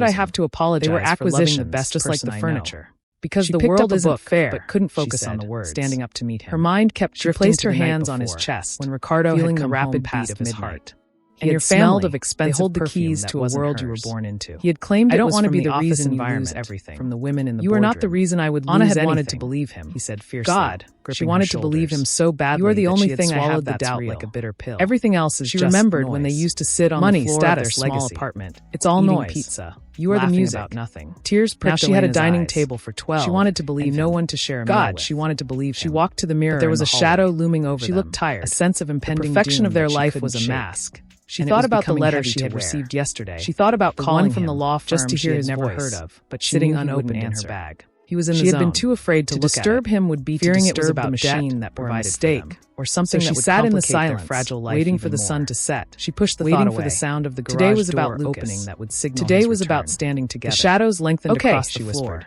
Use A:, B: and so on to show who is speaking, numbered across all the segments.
A: should I have to apologize
B: They were
A: for loving
B: acquisitions,
A: the best
B: just like
A: person
B: the
A: I know?
B: furniture.
A: Because
B: She
A: the
B: picked
A: world
B: up a
A: isn't
B: book,
A: fair,
B: but couldn't
A: she
B: focus on
A: said,
B: the words.
A: standing up to meet him.
B: Her mind kept
A: She
B: drifting
A: placed
B: to
A: her
B: the night
A: hands on his
B: before,
A: chest
B: when Ricardo
A: feeling
B: had
A: the
B: come
A: rapid
B: home
A: beat
B: past
A: of his
B: midnight.
A: heart.
B: He
A: And
B: had
A: your
B: smelled
A: family,
B: of
A: they
B: expensive
A: hold the
B: perfume
A: keys
B: that
A: to a
B: wasn't
A: world you were
B: hers.
A: born into.
B: He had claimed
A: I
B: it
A: don't
B: was
A: want to
B: from
A: be
B: the
A: the
B: office
A: reason you
B: environment,
A: lose everything.
B: from the women in the
A: You are not the
B: boardroom.
A: reason I would
B: Anna
A: lose
B: had wanted
A: anything,
B: to believe him,
A: he said fiercely.
B: God,
A: She
B: gripping
A: wanted
B: her
A: to believe him
B: shoulders.
A: so badly
B: You are the
A: that
B: only
A: she had
B: thing I have
A: swallowed the
B: that's
A: doubt
B: real.
A: like a bitter pill.
B: Everything else is
A: She
B: just
A: remembered
B: noise.
A: when they used to sit on
B: Money,
A: the floor
B: status,
A: of their small
B: legacy.
A: apartment.
B: It's all
A: eating
B: noise.
A: pizza.
B: You are the
A: laughing
B: music.
A: about nothing.
B: Tears
A: Now
B: pricked
A: she had a
B: Elena's
A: dining
B: eyes.
A: table for 12.
B: She wanted to believe
A: and no
B: him.
A: one to share a meal
B: God,
A: with.
B: she wanted to believe
A: She
B: him.
A: walked to the mirror.
B: But there was
A: in
B: a
A: the
B: shadow
A: hallway.
B: looming over
A: She
B: them.
A: looked tired.
B: A sense of impending
A: The perfection
B: doom
A: of their
B: that she
A: life
B: couldn't
A: was a
B: shake.
A: mask. She
B: And it
A: thought
B: was
A: about the
B: becoming
A: letter
B: heavy
A: she
B: to
A: had
B: wear.
A: received yesterday.
B: She thought about
A: the
B: calling
A: one from
B: him,
A: the law firm
B: just to
A: she
B: hear
A: had
B: his
A: never
B: voice.
A: heard of,
B: But she
A: sitting
B: knew he
A: unopened
B: wouldn't
A: in her
B: answer.
A: bag. He was in
B: She
A: the
B: had been
A: zone.
B: too afraid to look at
A: disturb
B: it.
A: him would be
B: Fearing
A: to
B: it was
A: disturb
B: about
A: the machine
B: debt
A: that
B: or a
A: provided
B: mistake
A: for them.
B: or something
A: So
B: that
A: she
B: would
A: sat in the
B: complicate their
A: silence,
B: fragile life
A: waiting
B: even
A: for the sun
B: more.
A: to set. She pushed the
B: Waiting
A: thought
B: for
A: away.
B: the sound of the garage
A: Today was
B: door
A: about Lucas.
B: opening that would signal
A: Today
B: his
A: was
B: return.
A: about standing together.
B: The shadows lengthened
A: Okay,
B: across
A: she
B: the floor.
A: whispered.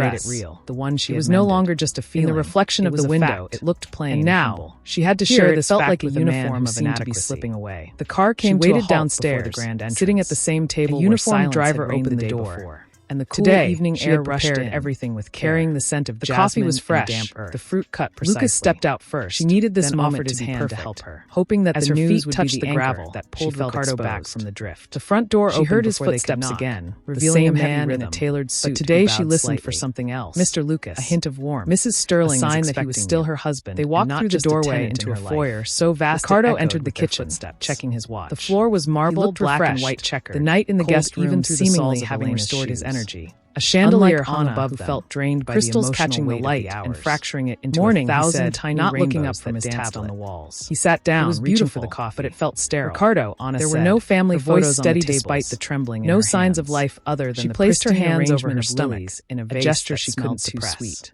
A: dress,
B: made it real.
A: the one she
B: It
A: had
B: was no
A: mended.
B: longer just a feeling.
A: In the reflection
B: It
A: of
B: was
A: the
B: a
A: window,
B: fact.
A: it looked plain
B: And now,
A: humble. She had to
B: here,
A: share
B: it
A: this
B: felt
A: fact
B: like a
A: with a man
B: uniform
A: who
B: of
A: seemed to be
B: inadequacy.
A: slipping away. The car came
B: She
A: to a
B: waited
A: halt
B: downstairs,
A: before the grand entrance.
B: sitting at the same table
A: A
B: where
A: uniformed
B: silence
A: driver
B: had reigned
A: opened the
B: day
A: door.
B: before.
A: And the cool
B: Today,
A: evening
B: she
A: air
B: had prepared
A: prepared
B: everything with care.
A: carrying the scent of
B: The
A: jasmine
B: coffee was
A: and
B: fresh,
A: damp earth.
B: the fruit cut precisely.
A: Lucas stepped out first.
B: She needed this
A: then
B: moment
A: offered
B: to
A: his
B: be
A: hand
B: perfect.
A: to help her, hoping that
B: As
A: the
B: her
A: news
B: feet
A: would
B: touched
A: be
B: the
A: the
B: gravel
A: anchor that
B: she
A: pulled
B: felt
A: Ricardo back
B: exposed.
A: from the drift. The front door
B: She
A: opened
B: heard his
A: before they could
B: footsteps
A: knock,
B: again, the
A: revealing a
B: same heavy
A: man in a
B: rhythm.
A: tailored suit.
B: But today
A: who
B: she
A: bowed
B: listened for
A: slightly.
B: something else.
A: Mr. Lucas,
B: A hint of warmth.
A: Mrs. Sterling,
B: A sign
A: was
B: that he was
A: expecting
B: still
A: you.
B: her husband.
A: They walked
B: and not
A: through the
B: just a
A: doorway
B: tenant
A: into
B: in
A: a
B: her life.
A: foyer so vast
B: Ricardo
A: it echoed
B: entered the
A: with their
B: kitchen,
A: footsteps.
B: checking his watch.
A: The floor was marbled,
B: looked black and
A: refreshed,
B: white checkered,
A: the night in the
B: cold
A: guest room
B: even through the
A: seemingly
B: soles of
A: having
B: Elena's
A: restored his
B: shoes.
A: energy. A chandelier
B: Unlike
A: hung
B: Anna,
A: above
B: who
A: them,
B: felt drained by
A: crystals
B: the
A: catching the
B: weight
A: light
B: of the
A: and
B: hours.
A: fracturing it into
B: Morning,
A: a
B: he
A: thousand
B: said,
A: tiny
B: not looking
A: rainbows
B: up from
A: that
B: his
A: danced
B: tablet.
A: on the walls. He sat down,
B: It was
A: reaching for
B: beautiful,
A: the coffee,
B: but it felt sterile.
A: Ricardo, Anna
B: There
A: said,
B: were no family
A: her voice
B: photos on
A: steady
B: the
A: despite
B: tables.
A: the trembling in
B: No
A: her
B: signs of
A: hands.
B: life other than
A: She
B: the
A: placed her
B: pristine
A: hands over
B: arrangement
A: her
B: of
A: stomach,
B: lilies in a
A: a
B: vase
A: gesture
B: that
A: she
B: smelled
A: couldn't
B: too
A: suppress.
B: sweet.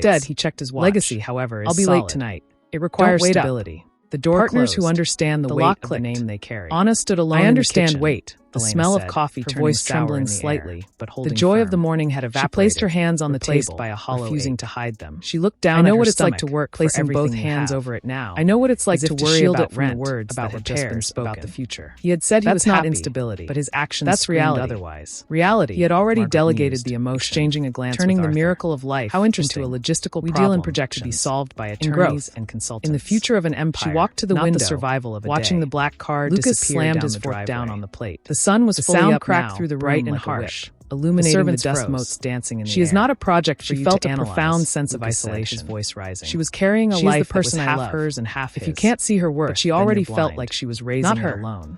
B: Instead, he checked his watch.
A: Legacy, however, is
B: I'll be
A: solid.
B: late tonight. It requires
A: wait up.
B: stability.
A: The door
B: Partners
A: closed.
B: who understand the
A: The
B: weight
A: lock
B: of the
A: clicked.
B: name they carry.
A: Anna stood alone
B: I
A: in the
B: understand
A: kitchen.
B: weight. The
A: Elena
B: smell of
A: said,
B: coffee
A: her
B: turning
A: voice
B: sour
A: trembling
B: in the
A: slightly,
B: air.
A: but
B: The
A: holding
B: joy
A: firm.
B: of the morning had
A: She
B: evaporated.
A: placed her hands on the
B: replaced
A: table,
B: by a hollow
A: refusing
B: ache.
A: to hide them.
B: She looked down
A: I know
B: at
A: what
B: her
A: it's like to
B: stomach,
A: work for
B: placing both
A: everything you
B: hands
A: have.
B: over it now.
A: I know what it's like
B: as if
A: to worry
B: shield
A: about
B: it from the
A: rent,
B: words
A: about
B: that had
A: repairs,
B: just been spoken.
A: about the future.
B: He had said he
A: That's
B: was
A: not
B: happy,
A: instability,
B: but his actions
A: that's
B: screamed
A: reality.
B: otherwise.
A: Reality.
B: He had already
A: Margaret
B: delegated
A: mused,
B: the emotion,
A: exchanging a glance
B: turning
A: with
B: the
A: Arthur.
B: miracle of life
A: How interesting.
B: into a logistical
A: We
B: problem
A: deal in
B: to be
A: projections,
B: solved by
A: in
B: attorneys
A: growth,
B: and consultants.
A: in the future of an empire.
B: She walked to the
A: not
B: window,
A: the survival of a
B: watching
A: day.
B: the black car
A: Lucas
B: disappear
A: slammed
B: down
A: his
B: the
A: fork
B: driveway.
A: down on the plate.
B: The sun was
A: The
B: fully
A: sound
B: up
A: cracked
B: now,
A: through the
B: bright
A: room
B: and
A: like a whip,
B: harsh,
A: illuminating
B: serving
A: the
B: its
A: dust
B: pros.
A: motes dancing in the
B: She
A: air.
B: is not a project for
A: She
B: you
A: felt
B: to
A: a
B: analyze.
A: profound sense of
B: Lucas said,
A: isolation.
B: his voice rising.
A: She was carrying a
B: She is
A: life
B: the person
A: that was
B: I
A: half
B: love.
A: hers and half
B: If
A: his.
B: you can't see her worth,
A: but she
B: then
A: already
B: you're
A: felt
B: blind.
A: like she was raising
B: Not
A: it
B: her.
A: alone.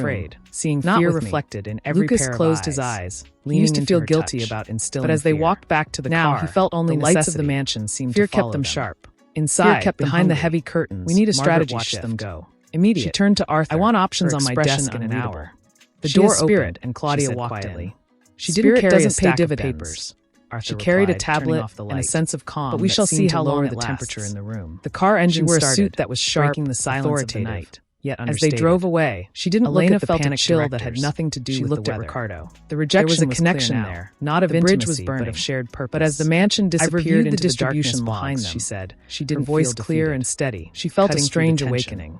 A: afraid, seeing
B: Not
A: fear
B: with me.
A: reflected in every
B: Lucas
A: pair of
B: closed
A: eyes.
B: his eyes,
A: He
B: leaning
A: used to
B: into
A: feel
B: her
A: guilty
B: touch.
A: about instilling
B: But as they
A: fear.
B: walked back to the
A: Now
B: car,
A: he felt only
B: the lights of
A: necessity.
B: the mansion seemed
A: Fear
B: to follow
A: kept them
B: them.
A: sharp.
B: Inside,
A: Fear kept them
B: behind the
A: hungry.
B: heavy curtains,
A: We need a
B: Margaret
A: strategy
B: watched
A: shift.
B: them go.
A: Immediate.
B: She turned to Arthur.
A: I want options
B: her
A: on my
B: expression
A: desk and
B: unreadable.
A: unreadable. The
B: She
A: door
B: is spirit,
A: opened, and
B: she
A: Claudia
B: said
A: walked
B: quietly.
A: in.
B: She
A: Spirit
B: didn't carry
A: doesn't
B: a
A: pay
B: stack of
A: dividends.
B: papers.
A: She
B: Arthur
A: carried a
B: replied,
A: tablet
B: turning off the
A: and a
B: light.
A: sense of calm.
B: But we
A: that
B: shall
A: seemed
B: see
A: to
B: how
A: lower
B: long
A: the
B: it
A: temperature
B: lasts.
A: in the room.
B: The car engine
A: She wore a
B: started,
A: suit that was sharp,
B: breaking the silence
A: authoritative.
B: of the night. Yet
A: As
B: understated.
A: they drove away,
B: she didn't
A: Elena
B: look at the
A: felt a
B: panicked
A: chill that
B: directors.
A: had nothing to do
B: She
A: with
B: looked
A: the
B: at
A: weather.
B: Ricardo.
A: The rejection
B: There was a
A: was
B: connection
A: clear now,
B: there,
A: not of
B: the bridge
A: intimacy,
B: was
A: but
B: burning.
A: of shared purpose.
B: But as the mansion
A: I've
B: disappeared
A: reviewed
B: into
A: the
B: the darkness
A: distribution
B: behind
A: logs,
B: them,
A: she said.
B: she
A: Her
B: didn't
A: voice
B: feel
A: clear
B: defeated.
A: and steady.
B: She felt a
A: cutting through
B: strange
A: the tension.
B: awakening.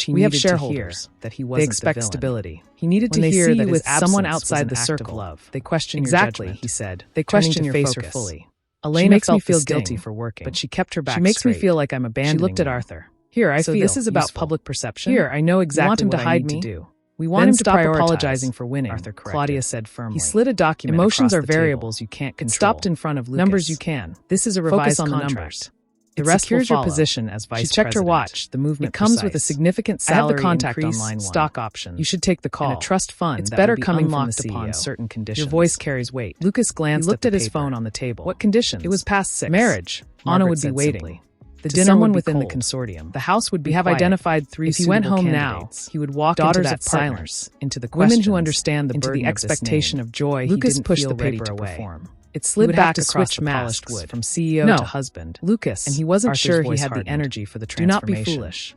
B: much he
A: We have
B: needed to hear
A: shareholders.
B: that he
A: They
B: wasn't
A: expect
B: the villain.
A: stability.
B: He needed
A: When
B: to
A: they
B: hear
A: see
B: that
A: you
B: his
A: with someone
B: absence was
A: outside
B: an
A: the
B: act
A: circle,
B: of love.
A: they question
B: Exactly,
A: your
B: he
A: judgment.
B: said.
A: They
B: turning
A: question
B: to
A: your
B: focus.
A: focus fully.
B: She
A: Elena
B: makes me
A: felt the
B: feel
A: sting,
B: guilty for working,
A: but she kept her back
B: She makes me
A: straight.
B: feel like I'm
A: She
B: abandoning
A: looked at
B: you.
A: Arthur.
B: Here, I
A: So
B: feel
A: this is about
B: useful.
A: public perception?
B: Here, I know exactly
A: You want him
B: what
A: to
B: I
A: hide
B: need
A: me?
B: to do.
A: We
B: Then
A: want him to
B: stop
A: prioritize.
B: apologizing for winning,
A: Arthur corrected.
B: Claudia said firmly.
A: He slid a document
B: Emotions
A: across
B: are
A: the table.
B: variables you can't
A: It
B: control.
A: stopped in front of Lucas.
B: Numbers you can.
A: This is a
B: Focus
A: revised
B: on the
A: contract.
B: numbers.
A: The
B: It
A: rest will
B: secures your
A: follow.
B: position as vice
A: She checked her
B: president.
A: watch. The movement
B: It comes with a
A: precise.
B: significant
A: I have
B: salary
A: the contact
B: increase,
A: on line 1.
B: stock options.
A: You should take the call.
B: and a trust fund
A: It's
B: that
A: better
B: will be
A: coming
B: unlocked
A: from the
B: upon
A: CEO.
B: certain conditions.
A: Your voice carries weight.
B: Lucas glanced
A: He looked
B: at
A: at his
B: paper.
A: phone on the table.
B: What conditions?
A: It was past 6.
B: Marriage.
A: Anna
B: Margaret
A: would be
B: said
A: waiting.
B: simply.
A: The
B: To
A: dinner
B: someone
A: would be
B: within
A: cold.
B: the consortium.
A: The house would be
B: We have
A: quiet.
B: identified 3
A: If he went
B: suitable
A: home
B: candidates.
A: now, he would walk
B: Daughters
A: into that
B: of partners,
A: silence, into the
B: women
A: questions,
B: who understand the
A: into
B: burden
A: the
B: of this
A: expectation
B: name.
A: of joy.
B: Lucas
A: he didn't
B: pushed
A: feel
B: the
A: ready
B: paper
A: to
B: away.
A: perform.
B: It
A: He
B: slid
A: would
B: back
A: have to
B: across
A: switch
B: the
A: masks
B: polished wood
A: from CEO
B: No.
A: to husband.
B: Lucas,
A: And he wasn't
B: Arthur's
A: sure he
B: voice
A: had the
B: hardened.
A: energy for the
B: Do not be
A: transformation.
B: foolish.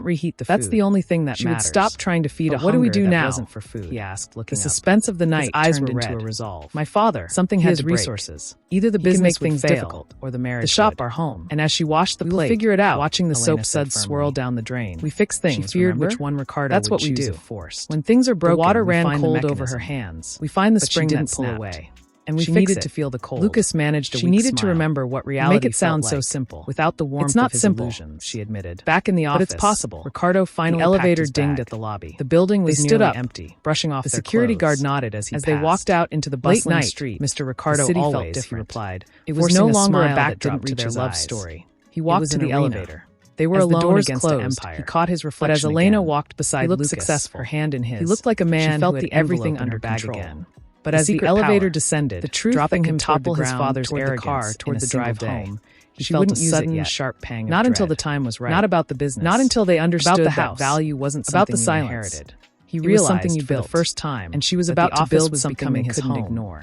B: wouldn't reheat the food.
A: That's the only thing that
B: She
A: matters.
B: would stop trying to feed
A: But
B: a
A: what do we
B: hunger
A: do
B: that
A: now?
B: wasn't for food, he asked, looking
A: The
B: up.
A: suspense of the night
B: His eyes
A: turned
B: were
A: into
B: red.
A: a resolve.
B: My father,
A: Something
B: he
A: had
B: has
A: to break.
B: resources. Either the
A: He can
B: business
A: make
B: would
A: things
B: fail,
A: difficult,
B: or the marriage
A: the shop
B: would.
A: our home.
B: And as she washed the
A: We will
B: plate,
A: figure it out.
B: watching the
A: Elena
B: soap
A: said
B: suds swirl
A: firmly.
B: down the drain.
A: We fix things,
B: She feared
A: remember?
B: which one Ricardo
A: That's
B: would
A: what we
B: choose
A: do.
B: if forced.
A: When things are broken,
B: the water
A: we
B: ran
A: find the
B: cold over
A: mechanism.
B: her hands.
A: We find the
B: But she
A: spring
B: didn't
A: that
B: pull
A: snapped.
B: away. And we
A: She
B: fixed
A: needed
B: it.
A: to feel the cold.
B: Lucas managed a
A: She
B: weak
A: needed to
B: smile.
A: remember what
B: You
A: reality
B: make it sound
A: felt
B: so
A: like.
B: simple, without the warmth
A: It's not
B: of his
A: simple,
B: illusions, she admitted.
A: Back in the office,
B: But it's possible.
A: Ricardo finally
B: The elevator
A: packed his
B: dinged
A: bag.
B: at the lobby.
A: The building was
B: They stood
A: nearly
B: up,
A: empty,
B: brushing off
A: the
B: their
A: security
B: clothes.
A: guard nodded as he
B: As
A: passed.
B: they walked out into the bustling
A: night,
B: street,
A: Mr. Ricardo
B: the city
A: always,
B: felt
A: he
B: different.
A: replied.
B: It was
A: Forcing
B: no
A: a
B: longer a
A: smile that
B: backdrop
A: didn't
B: to
A: reach
B: their
A: his
B: love
A: eyes.
B: story.
A: He walked
B: was
A: to
B: an
A: the
B: arena.
A: elevator. They were
B: As the
A: alone
B: doors
A: against
B: closed,
A: the empire.
B: he caught his
A: But
B: reflection
A: as Elena
B: again.
A: walked beside
B: He looked
A: Lucas,
B: successful,
A: her hand in his,
B: He looked like a man
A: she felt
B: who had
A: the everything
B: envelope
A: under
B: under bag
A: control.
B: again.
A: But
B: The
A: as the
B: secret
A: elevator
B: power,
A: descended,
B: the truth
A: dropping
B: that
A: him
B: could topple
A: toward
B: his
A: the
B: father's
A: toward the
B: arrogance
A: car, toward
B: in a
A: the
B: single
A: drive
B: day.
A: home,
B: He
A: she
B: felt
A: wouldn't
B: a
A: use
B: sudden,
A: it yet.
B: sharp pang of
A: Not until the
B: dread.
A: time was right.
B: Not about the business.
A: Not until they understood
B: about the
A: that
B: house.
A: value wasn't
B: About the
A: something you
B: silence.
A: inherited.
B: He
A: It was
B: realized
A: something you
B: for the
A: built,
B: first time,
A: and she was
B: that
A: about
B: the
A: to
B: office
A: build
B: was
A: something
B: becoming
A: they
B: his
A: couldn't
B: home.
A: ignore.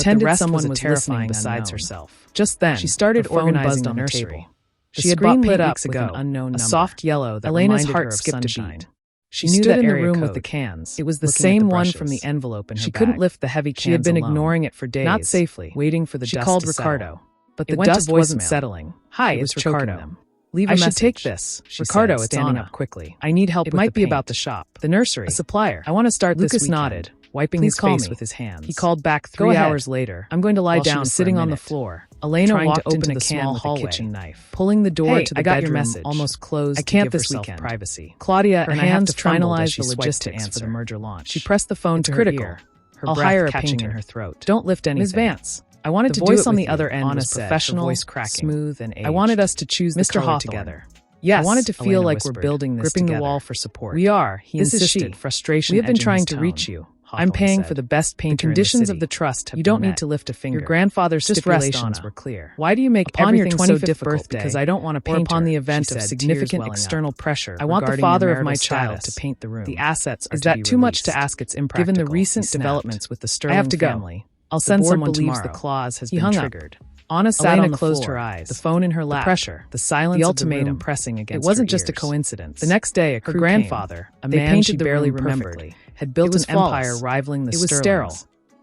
A: pretended
B: rest
A: someone
B: was a
A: was
B: terrifying
A: listening besides
B: unknown.
A: herself.
B: Just then,
A: She started
B: her phone
A: organizing
B: buzzed
A: the
B: on the
A: nursery.
B: table.
A: She
B: The
A: had
B: screen
A: bought
B: lit
A: paint
B: up
A: weeks
B: with
A: ago,
B: an unknown
A: a
B: number.
A: soft yellow that
B: Elena's
A: reminded
B: heart
A: her of
B: skipped a
A: sunshine.
B: beat.
A: She
B: She
A: knew
B: stood
A: that
B: in the
A: area
B: room
A: code.
B: with the cans.
A: It was the
B: looking at
A: same
B: the
A: one
B: brushes.
A: from the envelope in her
B: She
A: bag.
B: couldn't lift the heavy cans
A: She had been
B: alone.
A: ignoring it for days,
B: Not safely,
A: waiting for the
B: She
A: dust
B: called
A: to
B: Ricardo,
A: settle.
B: but the
A: It went to
B: dust wasn't
A: voicemail.
B: settling.
A: Hi,
B: It was
A: it's
B: choking
A: Ricardo.
B: them.
A: Leave a
B: I
A: message.
B: should take this, she
A: Ricardo,
B: said,
A: it's
B: standing
A: Anna.
B: up quickly.
A: I need help
B: It
A: with
B: might
A: the
B: be
A: paint.
B: about the shop,
A: The nursery.
B: a supplier.
A: I want to start
B: Lucas
A: this weekend.
B: nodded, wiping
A: Please
B: his
A: call
B: face
A: me.
B: with his hands.
A: He called back
B: Go
A: 3
B: ahead.
A: hours later.
B: I'm going to lie
A: While she
B: down
A: was
B: for a
A: sitting on the
B: minute.
A: floor.
B: Elena
A: trying
B: walked
A: to open
B: into
A: the
B: the
A: can
B: small
A: with
B: hallway,
A: a kitchen knife.
B: pulling the door
A: Hey,
B: to the
A: I got your
B: bedroom
A: message.
B: almost closed.
A: I
B: to
A: can't
B: give
A: this
B: herself
A: weekend.
B: privacy.
A: Claudia,
B: Her
A: her
B: hands
A: hands
B: trembled as
A: finalized
B: she
A: the
B: swiped
A: logistics
B: to
A: for the
B: answer.
A: merger launch.
B: She pressed the phone
A: It's
B: to
A: critical.
B: her ear. Her
A: I'll
B: breath
A: hire a
B: catching
A: painter.
B: in her throat.
A: Don't lift anything.
B: Ms. Vance,
A: I wanted
B: the
A: to
B: voice
A: do it
B: on
A: with
B: the
A: you.
B: other end
A: Anna
B: was
A: said, her
B: professional,
A: voice cracking.
B: smooth, and aged.
A: I wanted us to choose the
B: Mr.
A: color
B: Hawthorne.
A: together.
B: Yes,
A: I wanted to feel
B: Elena
A: like
B: whispered,
A: we're building this
B: gripping
A: together.
B: the wall for support.
A: We are, he
B: This is
A: insisted,
B: she.
A: frustration
B: We have been
A: edging
B: trying
A: his
B: to
A: tone.
B: reach you.
A: I'm paying for the best painter. The conditions of the trust have You don't need to lift a finger. Your grandfather's stipulations were clear. Why do you make everything so difficult? Because I don't want to paint upon the event of significant external pressure. I want the father of my child to paint the room. The assets are to be released. Is that too much to ask? It's impractical. Given the recent developments with the Sterling family, I'll send someone tomorrow. The clause has been triggered. Anna sat on the floor, closed her eyes, the phone in her lap, the pressure, the silence, the ultimatum pressing against her ears. It wasn't just a coincidence. The next day, her grandfather, a man she barely remembered, had built an empire rivaling the Sterlings. It was sterile.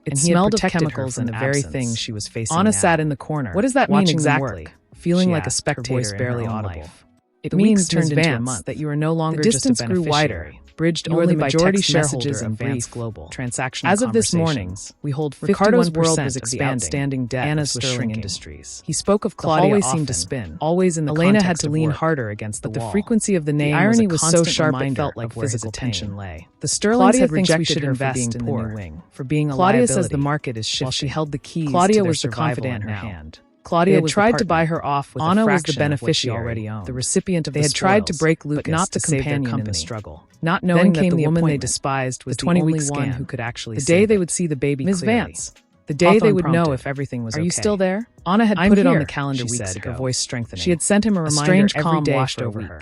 A: It smelled of chemicals and the very thing she was facing. Anna sat in the corner. What does that mean exactly? Feeling like a spectator, barely audible. It means turned into a month that you are no longer just a beneficiary. The distance grew wider, bridged only by majority shareholders and brief global transactional. As of this morning, we hold 51% Ricardo's world was expanding. Outstanding debt Anna's was shrinking. Industries. He spoke of Claudia always often, seemed to spin, always in the Elena had to lean harder against the wall. The frequency of the name, the irony was so sharp it felt like physical tension lay. The Sterlings had rejected her for being poor, for being a liability. Claudia says the market is shifting. While she held the keys, Claudia was the confidant in her hand. Claudia had tried to buy her off with Anna was the beneficiary, already owned, the recipient of the spoils. They had tried to break Lucas, but not the companion in the struggle. Not knowing that the woman they despised was the only one who could actually the day they would see the baby Ms. clearly. Vance. The day they would know if everything was okay. Are you still there? Anna had put it on the calendar weeks ago, her voice strengthening. She had sent him a reminder strange calm washed over her.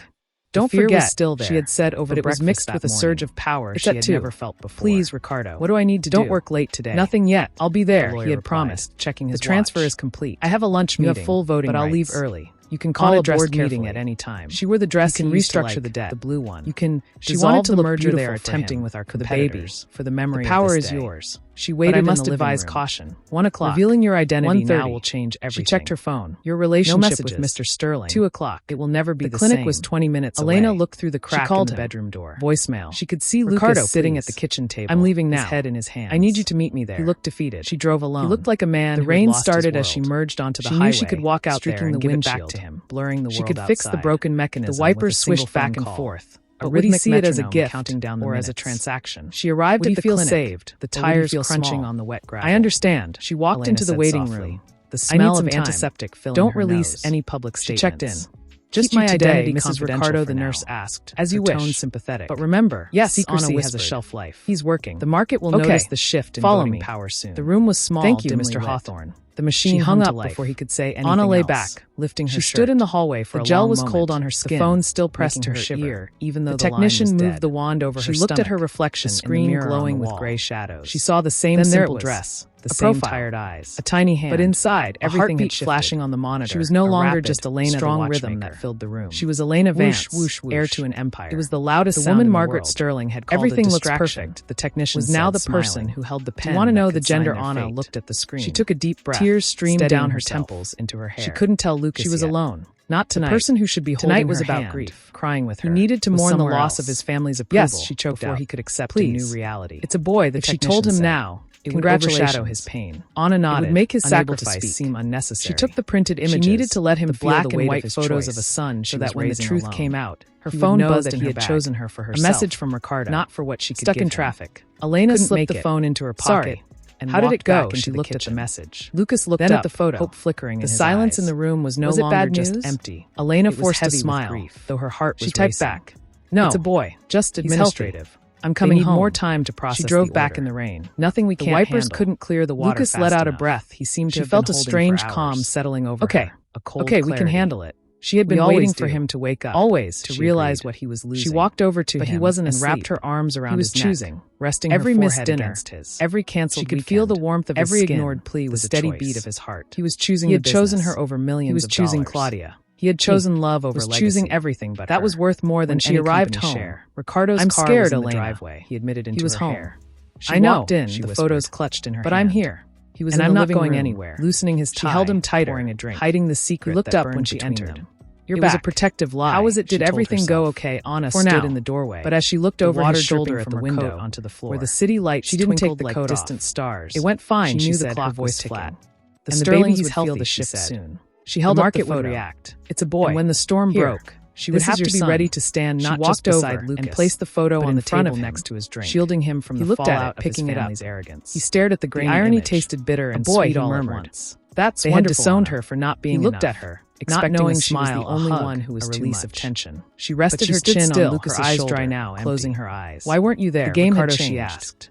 A: Don't forget, was still there, she had said over but it was mixed with a surge of power she had never felt before. Please, Ricardo. What do I need to do? Don't work late today. Nothing yet. I'll be there, he had promised, checking his watch. The transfer is complete. I have a lunch meeting. You have full voting but I'll leave early. You can call a board meeting at any time. She wore the dress. You can restructure the debt, the blue one. You can dissolve the merger they are attempting with our competitors. For the memory of this day. The power is yours. She waited but I must advise caution. 1 o'clock. Revealing your identity now will change everything. She checked her phone. Your relationship with Mr. Sterling. 2 o'clock. It will never be the same. The clinic was 20 minutes away. Elena looked through the crack in the bedroom door. Voicemail. She could see Lucas sitting at the kitchen table. I'm leaving now. His head in his hands. I need you to meet me there. He looked defeated. She drove alone. He looked like a man. The rain started as she merged onto the highway. She knew she could walk out there and give it back to him, blurring the world outside. She could fix the broken mechanism. The wipers swished back and forth. But would he see it as a gift or as a transaction? She arrived at the clinic, saved, the tires crunching on the wet gravel. I understand. She walked into the waiting room. The smell of antiseptic filling her nose. Don't release any public statements. She checked in. Just my identity, Mrs. Ricardo, the nurse asked. As you wish. Tone sympathetic. But remember, yes, secrecy has a shelf life. He's working. The market will notice the shift in voting power soon. The room was small. Thank you, Mr. Hawthorne. The machine hung up before he could say anything Anna lay back, lifting her shirt. She stood in the hallway for a long moment. The gel was cold on her skin. The phone still pressed to her ear, even though the technician moved the wand over her stomach. She looked at her reflection, the screen glowing with gray shadows. She saw the same simple dress, the same tired eyes, a tiny hand. But inside, everything had shifted. Flashing on the monitor. She was no longer just Elena, strong rhythm that filled the room. She was Elena Vance, heir to an empire. It was the loudest sound in the woman Margaret Sterling had called everything looks perfect. The technician was now the person who held the pen. Do you want to know the gender? Anna looked at the screen. She took a deep breath. Tears streamed down her temples into her hair. She couldn't tell Lucas she was alone. Not tonight. The person who should be holding tonight was about hand, grief, crying with her. He needed to mourn the loss of his family's approval. Yes, she choked before he could accept a new reality. It's a boy. The technician she told him now. It would overshadow his pain. Anna nodded. It would make his sacrifice seem unnecessary. She took the printed images. She needed to let him feel the weight of photos of a son, so that when the truth came out, her phone buzzed and he had chosen her for herself. A message from Ricardo, not for what she could give him. Stuck in traffic. Elena slipped the phone into her pocket. And how did it go? She looked at the message. Lucas looked at the photo, hope flickering in his eyes. The silence in the room was no longer just empty. Elena forced a smile, though her heart was racing. She typed back, "No, it's a boy, just administrative. I'm coming home. More time to process." She drove back in the rain. Nothing we can't handle. The wipers couldn't clear the water. Lucas let out a breath. He seemed to have felt a strange calm settling over her. A cold clarity. We can handle it. She had been waiting for him to wake up, always to realize what he was losing. She walked over to him, but he wasn't asleep, and wrapped her arms around his neck. He was choosing, resting every her missed dinner against his. Every canceled weekend. She could feel the warmth of every ignored plea was a steady beat of his heart. He was choosing. He had chosen her over millions of dollars. He was choosing Claudia. He had chosen love over legacy. Choosing everything but that was worth more than any company share. Ricardo's car was in the driveway. He admitted into her hair. She walked in, the photos clutched in her hand. But I'm here. He was in the living room, not going anywhere. Loosening his tie, she held him tighter, pouring a drink, hiding the secret. He looked up when she entered. It was a protective lie. How was it? Did everything go okay? Anna stood in the doorway, but as she looked over his shoulder at the window onto the floor, where the city lights twinkled like distant stars, it went fine. She knew the clock was flat. The Sterlings would feel the shift soon. She held up the photo. Would react. It's a boy. And when the storm broke, she would have to be ready to stand not just beside Lucas, and place the photo on the table next to his drink, shielding him from the fallout of his family's arrogance. He stared at the grainy image. The irony tasted bitter and sweet all at once. That's wonderful. They had disowned her for not being enough. He looked at her, not knowing she was the only one who was too much. Of tension. She rested her chin on Lucas's shoulder, her eyes dry now, closing her eyes. Why weren't you there? The game had changed. She asked.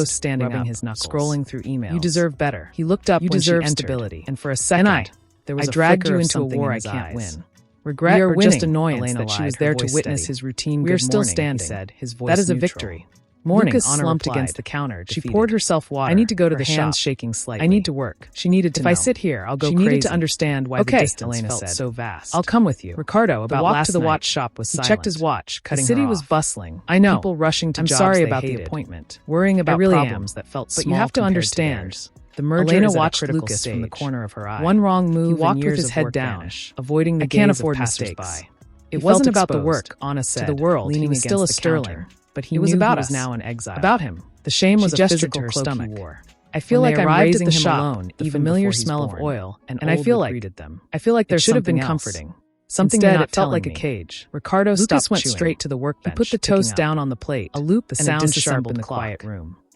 A: toast standing
B: rubbing
A: up,
B: his knuckles,
A: scrolling through emails.
B: You deserve better.
A: He looked up
B: You
A: when
B: deserve
A: she entered,
B: stability.
A: and for a second,
B: There was
A: I
B: a
A: dragged
B: flicker
A: you
B: of
A: into a
B: something
A: war
B: in
A: I
B: his
A: can't
B: eyes.
A: win. Regret
B: We are
A: or
B: winning,
A: just annoyance
B: Elena
A: that she
B: lied,
A: was
B: her
A: there to
B: voice
A: witness
B: steady.
A: his routine
B: We are
A: good
B: still
A: morning,
B: standing,
A: he said,
B: his voice
A: that is a
B: neutral.
A: victory. Morning,
B: Lucas
A: Anna
B: slumped
A: replied.
B: against the counter,
A: She
B: defeated.
A: poured herself water.
B: I need to go to
A: her
B: the
A: hands
B: shop.
A: shaking slightly.
B: I need to work.
A: She needed to
B: If
A: know.
B: I sit here, I'll go
A: She
B: crazy.
A: needed to understand why
B: Okay,
A: the distance
B: Elena
A: felt
B: said.
A: so vast.
B: I'll come with you.
A: Ricardo,
B: The
A: about
B: walk
A: last
B: to the
A: night,
B: watch shop was
A: he
B: silent.
A: checked his watch, cutting
B: The city
A: her
B: was
A: off.
B: bustling.
A: I know.
B: People rushing to
A: I'm
B: jobs
A: sorry
B: they
A: about
B: hated.
A: the appointment. Worrying about
B: really
A: problems
B: am,
A: that felt
B: but
A: small
B: you have to
A: compared
B: understand.
A: theirs. The merger
B: Elena
A: is at a
B: watched
A: critical
B: Lucas
A: stage.
B: from the corner of her eye.
A: One wrong move,
B: He walked
A: and years
B: with his
A: of
B: head
A: work
B: down,
A: vanish, avoiding the
B: I can't
A: gaze
B: afford
A: of
B: mistakes.
A: passersby.
B: It
A: He
B: wasn't
A: felt
B: about the
A: exposed.
B: work, Anna said.
A: To the world,
B: leaning
A: he was still a
B: against the
A: sterling,
B: counter.
A: but he
B: It was
A: knew
B: about
A: he was
B: us.
A: now in exile.
B: About him.
A: The shame
B: She
A: was a
B: gestured
A: physical
B: to her
A: stomach.
B: stomach.
A: He wore. I feel
B: When
A: like
B: they
A: I'm
B: arrived
A: raising
B: at the
A: him
B: shop,
A: alone,
B: the
A: even
B: familiar
A: before he's
B: smell of
A: born.
B: oil and
A: I
B: old
A: feel
B: wood
A: like
B: greeted them.
A: I feel like there's
B: should have been
A: something else.
B: comforting. Something
A: Instead,
B: you're not
A: it felt
B: telling
A: like
B: me.
A: a cage. Ricardo
B: Lucas
A: stopped
B: went
A: chewing.
B: straight to the workbench.
A: He put the
B: picking
A: toast
B: up
A: down on the plate,
B: a loop,
A: the
B: and a
A: sound sharp
B: disassembled
A: in the
B: clock.
A: quiet room.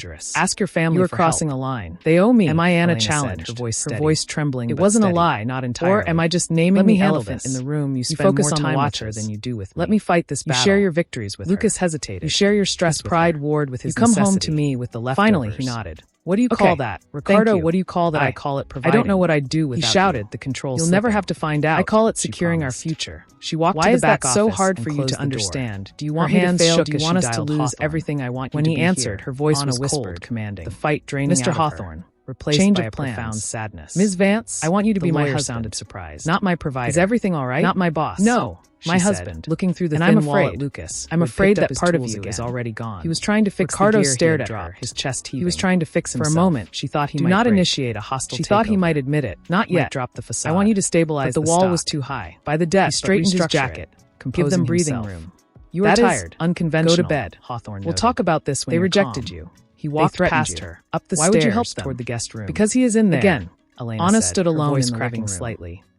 A: dangerous. Ask your family for help. You are crossing a line. They owe me. Am I Anna challenged? Her voice trembling. It wasn't a lie, not entirely. Or am I just naming the elephant in the room? You spend more time with her than you do with me. Let me fight this battle. You share your victories with her. Lucas hesitated. You share your stress pride ward with his necessity. You come home to me with the leftovers. Finally, he nodded. What do you call that? Ricardo, what do you call that? I call it providing. I don't know what I'd do without you. He shouted, the controls. You'll never have to find out. I call it securing our future. She walked to the back office. Why is that so hard for you to understand? Do you want me to fail? Do you want us to lose everything I want you to be? When he answered, her voice was cold, commanding. The fight draining out of her. Mr. Hawthorne, replaced by a profound sadness. Ms. Vance, I want you to be my husband. Sounded surprised. Not my provider. Is everything all right? Not my boss. No. My husband, looking through the thin wall at Lucas. I'm afraid that part of you is already gone. He was trying to fix Ricardo stared at her, his chest heaving. He was trying to fix himself. For a moment, she thought he might not initiate a hostile takeover. She thought he might admit it. Not yet. Drop the facade. I want you to stabilize the wall was too high. By the desk, he straightened his jacket. Give them breathing room. You are tired. Unconventional. Go to bed, Hawthorne. We'll talk about this when they rejected you. He walked past her, up the stairs toward the guest room. Because he is in there. Again. Anna stood alone in the living room. Slightly.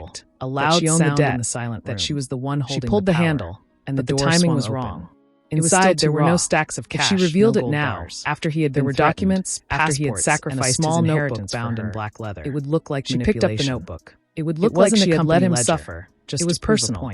A: clicked, a loud sound in the silent room. That she was the one holding. She pulled the handle, and the timing was wrong. Inside, there were no stacks of cash. She revealed it now. After he had been documents, after he had sacrificed a small notebook bound in black leather. It would look like she picked up the notebook. It would look like she had let him suffer. It was personal.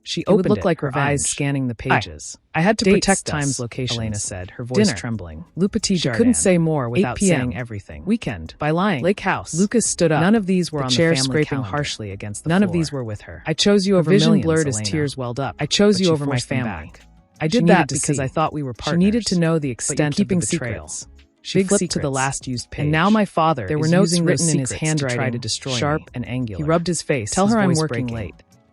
A: She opened it, looked like her eyes scanning the pages. I had to protect time's location, Elena said, her voice trembling. She couldn't say more without saying everything. Weekend. By lying. Lake House. Lucas stood up. None of these were on the chair, scraping harshly against the floor. None of these were with her. I chose you over vision blurred as tears welled up. I chose you over my family. I did that because I thought we were partners. She needed to know the extent of the betrayal. She flipped to the last used page. And now my father, there were notes written in his handwriting, to destroy sharp and angular. He rubbed his face. Tell her I'm working late.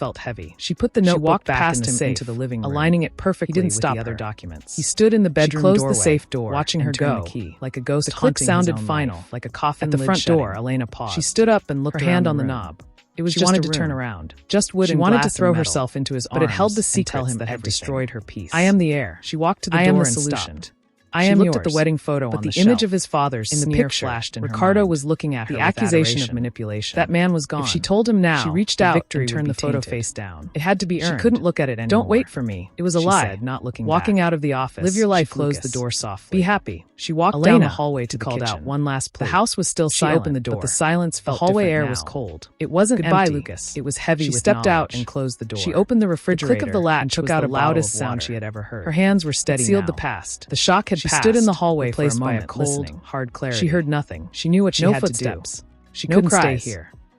A: felt heavy. She put the notebook back in the safe, into the living room, aligning it perfectly with the other documents. He stood in the bedroom doorway, closed the safe door, watching her go, the key, like a ghost. The click sounded final, like a coffin. At the front door, Elena paused. She stood up and looked her hand on the knob. It was just a room. She wanted to turn around. Just wood and glass. She wanted to throw herself into his arms, but it held the secrets that had destroyed her peace. I am the heir. She walked to the door and stopped. I am yours. She looked at the wedding photo on the shelf. Image of his father's in the picture flashed in Ricardo was looking at her. The accusation of manipulation. That man was gone. If she told him now, she reached out and turned the photo face down. It had to be earned. She couldn't look at it anymore. Don't wait for me. It was a lie. Said, not looking walking back. Out of the office. Live your life. Closed the door softly. Be happy. She walked down the hallway to the kitchen. Out one last plate. The house was still silent. She opened the door, but the silence felt different. The hallway air was cold. It wasn't goodbye, empty. Lucas. It was heavy. She stepped out and closed the door. She opened the refrigerator. The click of the latch took out the loudest sound she had ever heard. Her hands were steady. Sealed the past. The shock had passed. She stood in the hallway for a moment, cold, hard clarity. She heard nothing. She knew what she had to do. She couldn't stay here.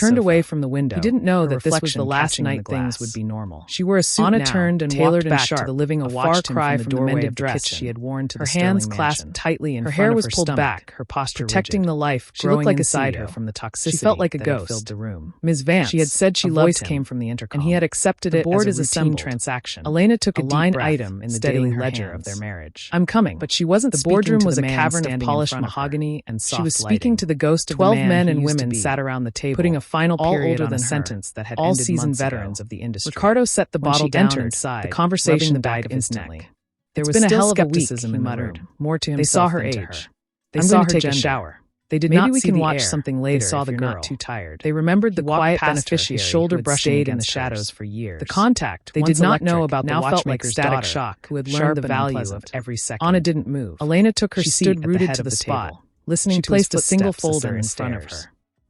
A: turned away from the window. He didn't know that this was the last night things would be normal. She wore a suit Anna turned and tailored and sharp, to the living a far cry from the mended dress she had worn to the hands clasped tightly in front of her. Her hair was pulled back, her posture protecting the life growing inside her from the toxicity. She felt like a ghost. Filled the room. Ms. Vance. She had said she loved him, came from the intercom, and he had accepted it as a routine transaction. Elena took a line item in the daily ledger of their marriage. I'm coming, but she wasn't. The boardroom was a cavern of polished mahogany and soft. She was speaking to the ghost of 12 men and women sat around the table, putting a final period on a sentence that had all seasoned veterans of the industry. Ricardo set the bottle down inside. The conversation died instantly. There was been a hell of a skepticism, he muttered, more to himself. They saw her age. They saw her take a shower. They did not see the air. Watch something later. They saw the girl. Not too tired. They remembered the quiet beneficiary, his shoulder brushing in the shadows for years. The contact they did not know about the watchmaker's static shock, who had learned the value of every second. Anna didn't move. Elena took her seat rooted to the spot, listening to placed a single folder in front of her.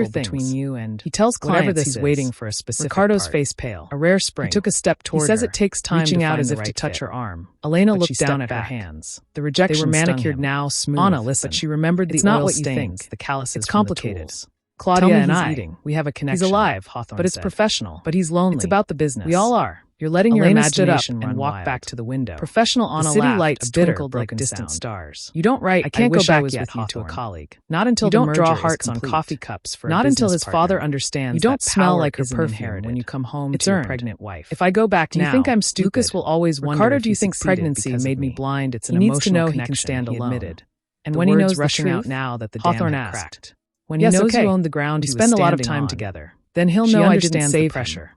A: magical between you and... He tells clients he's waiting for a specific Ricardo's face pale. A rare spring. He took a step toward her. He says it takes time reaching out as if to touch her arm. Elena looked down at her hands. The rejection They were manicured now, smooth. Anna, listen. But she remembered the oil stains, the calluses. It's complicated. Claudia and I, we have a connection. He's alive, Hawthorne But it's said. Professional. But he's lonely. It's about the business. We all are. You're letting Elena your imagination run and walk wild. Back to the window. Professional Anna the city laughed, lights twinkled like distant stars. You don't write. I can't go back yet, with you to a colleague. Not until you don't draw hearts on coffee cups for not until his father understands. You don't smell like her perfume when you come home to your pregnant wife. If I go back now, do you think I'm stupid? Lucas will always wonder. Ricardo, do you think pregnancy made me blind? It's an emotional connection. He needs to know he can stand alone. And when he knows rushing out now that the Hawthorne asked, when he knows you own the ground, you spend a lot of time together. Then he'll know I didn't save pressure.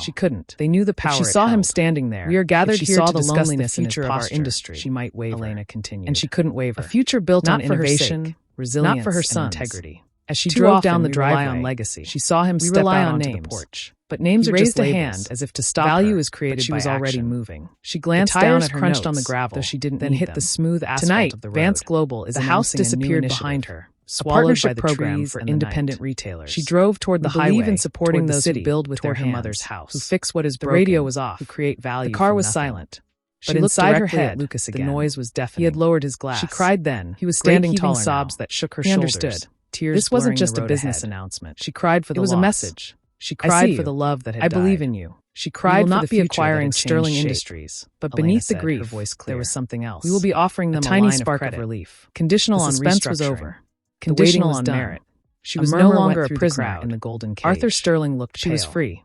A: She couldn't. They knew the power. She saw him standing there. We are gathered here to discuss the future of our industry. She might waver. Elena continued. And she couldn't waver. A future built on innovation, resilience, not for her sons, and integrity. As she drove down the driveway on legacy, she saw him step out onto the porch. But names are just labels. Raised a hand as if to stop value is created but she was already moving. She glanced down at her crunched on the gravel, though she didn't then hit the smooth asphalt of the road. Vance Global is the house disappeared behind her, swallowed by the program for independent retailers. She drove toward the highway, believe in supporting those who build with their hands, mother's house, who fix what is broken, the radio was off, who create value. The car was silent. But inside her head, Lucas again. The noise was deafening. He had lowered his glass. She cried then. He was standing taller now. Sobs that shook her shoulders. Understood. Tears this wasn't just a business announcement. She cried for the loss. It was a message. She cried for the love that had died. I believe in you. She cried for the future acquiring Sterling Industries. But beneath the grief, there was something else. We will be offering them a tiny spark of relief. Conditional on suspense was over. Conditional on merit. She was no longer a prisoner in the golden cage. Arthur Sterling looked pale. She was free.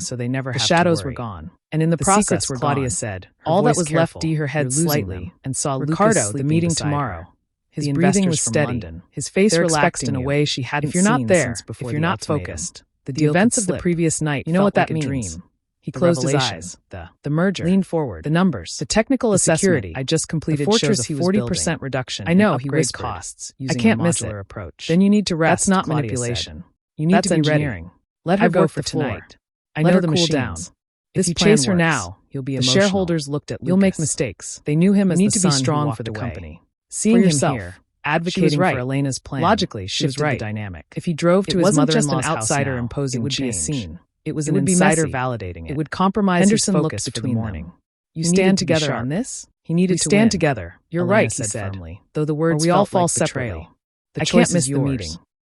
A: so they never
B: The
A: have
B: shadows
A: to worry.
B: were gone.
A: And in the
B: The
A: process,
B: secrets were
A: Claudia
B: gone.
A: said,
B: Her
A: all that
B: voice
A: was
B: careful.
A: left her head
B: You're losing
A: slightly
B: them.
A: and saw
B: Ricardo,
A: Lucas
B: the
A: sleeping
B: meeting
A: beside
B: tomorrow.
A: her. His
B: The
A: breathing
B: investors
A: was
B: from
A: steady.
B: London.
A: His face
B: They're
A: relaxed in a
B: expecting you.
A: way she hadn't
B: If you're not
A: seen
B: there,
A: since before
B: if you're
A: the
B: not
A: ultimatum.
B: focused,
A: The
B: deal
A: events
B: could
A: of the
B: slip.
A: previous night
B: You know
A: felt
B: what that
A: like a
B: means.
A: dream. He
B: The
A: closed his
B: revelation,
A: eyes.
B: the
A: merger,
B: lean forward,
A: the numbers, the technical
B: the
A: assessment
B: security,
A: I just completed
B: the fortress
A: shows a
B: he was
A: 40%
B: building.
A: reduction.
B: I know,
A: in
B: he
A: upgrade
B: whispered,
A: costs.
B: I
A: Using
B: can't
A: a
B: miss
A: modular
B: it.
A: approach.
B: Then you need to rest.
A: That's not
B: Claudia
A: manipulation.
B: said.
A: You need
B: That's
A: to be
B: engineering.
A: ready. Let her
B: I've
A: go
B: worked
A: for
B: the floor.
A: tonight. I
B: Let
A: know
B: her
A: the
B: cool
A: machines.
B: down.
A: If
B: This
A: you
B: plan
A: chase her
B: works,
A: now, you'll be
B: the
A: emotional.
B: shareholders looked at
A: You'll make
B: Lucas.
A: mistakes. They knew him
B: You
A: as
B: need
A: the
B: to be
A: son who
B: strong
A: walked
B: for the
A: away.
B: company.
A: Seeing
B: For
A: him
B: yourself.
A: here,
B: She was
A: advocating
B: right.
A: for Elena's plan,
B: Logically
A: shifted
B: shifted
A: the
B: the
A: dynamic.
B: dynamic.
A: If he drove to
B: It
A: his
B: wasn't just an
A: mother-in-law's
B: outsider
A: house now,
B: imposing
A: it would be a
B: change.
A: scene. It was
B: It
A: an
B: would be
A: insider
B: messy.
A: validating it.
B: It would compromise
A: Henderson
B: his
A: looked
B: focus for the
A: between
B: morning.
A: them.
B: You
A: You
B: needed
A: stand
B: to be
A: together
B: sharp.
A: on this? He needed
B: We
A: to
B: stand
A: win.
B: together. You're
A: Elena
B: right,
A: said
B: he said.
A: firmly, though the words
B: Or we all
A: felt
B: fall
A: like
B: separately.
A: betrayal. The
B: I
A: choice
B: can't miss
A: is
B: the
A: yours.
B: meeting.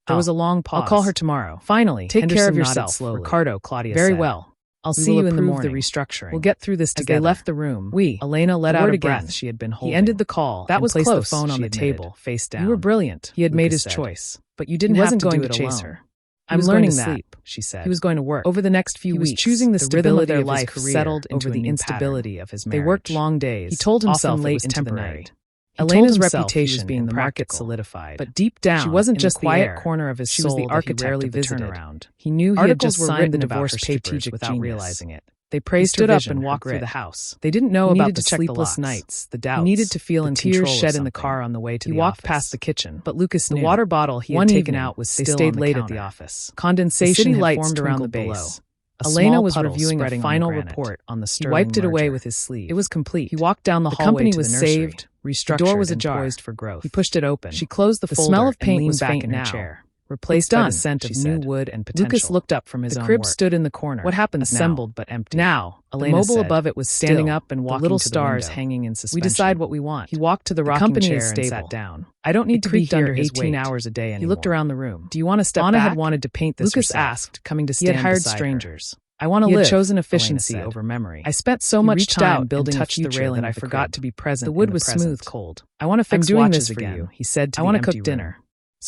A: There was a long pause.
B: I'll call her tomorrow.
A: Finally,
B: Take care
A: Henderson
B: of
A: nodded
B: yourself.
A: slowly.
B: Ricardo, Claudia
A: Very
B: said.
A: well. I'll see you in the morning. The restructuring. We'll get through this together. As they left the room, Elena let out a breath she had been holding. He ended the call. That was close. The phone on the table, face down. You were brilliant. He had made his choice, but you didn't have to do it chase her. I'm learning that, she said. He was going to work. Over the next few weeks, choosing the stability of their life settled over the instability of his marriage. They worked long days. He told himself late into the night. Elena's reputation in the market solidified, but deep down, she wasn't just the quiet corner of his soul. She was the architect of the turnaround. He knew he had just signed the divorce papers without realizing it. They praised her vision, up and walked through the house. They didn't know about the sleepless nights, the doubts. He needed to feel in tears shed in the car on the way to the office. He walked past the kitchen, but Lucas knew. The water bottle he had taken out was still on the late at the office. Condensation had formed around the base. Elena was reviewing a final report on the Sterling merger. He wiped it away with his sleeve. It was complete. He walked down the hallway to the nursery. The company was saved, restructured, the door was ajar, poised for growth. He pushed it open. She closed the folder. The smell of paint was back in her chair, replaced by the scent of new wood and potential. Lucas looked up from his own work. The crib stood in the corner. What happened? Assembled but empty. Now, Elena said. The mobile above it was standing up and walking. The little stars hanging in suspension. We decide what we want. He walked to the rocking chair and sat down. I don't need to be here 18 hours a day anymore. He looked around the room. Do you want to step back? Anna had wanted to paint this Lucas asked, coming to stand beside her. He had hired strangers. I want to live. He had chosen efficiency over memory. I spent so much time building the future that I forgot to be present. The wood was smooth, cold. I want to fix watches again, he said to the empty room. I want to cook dinner.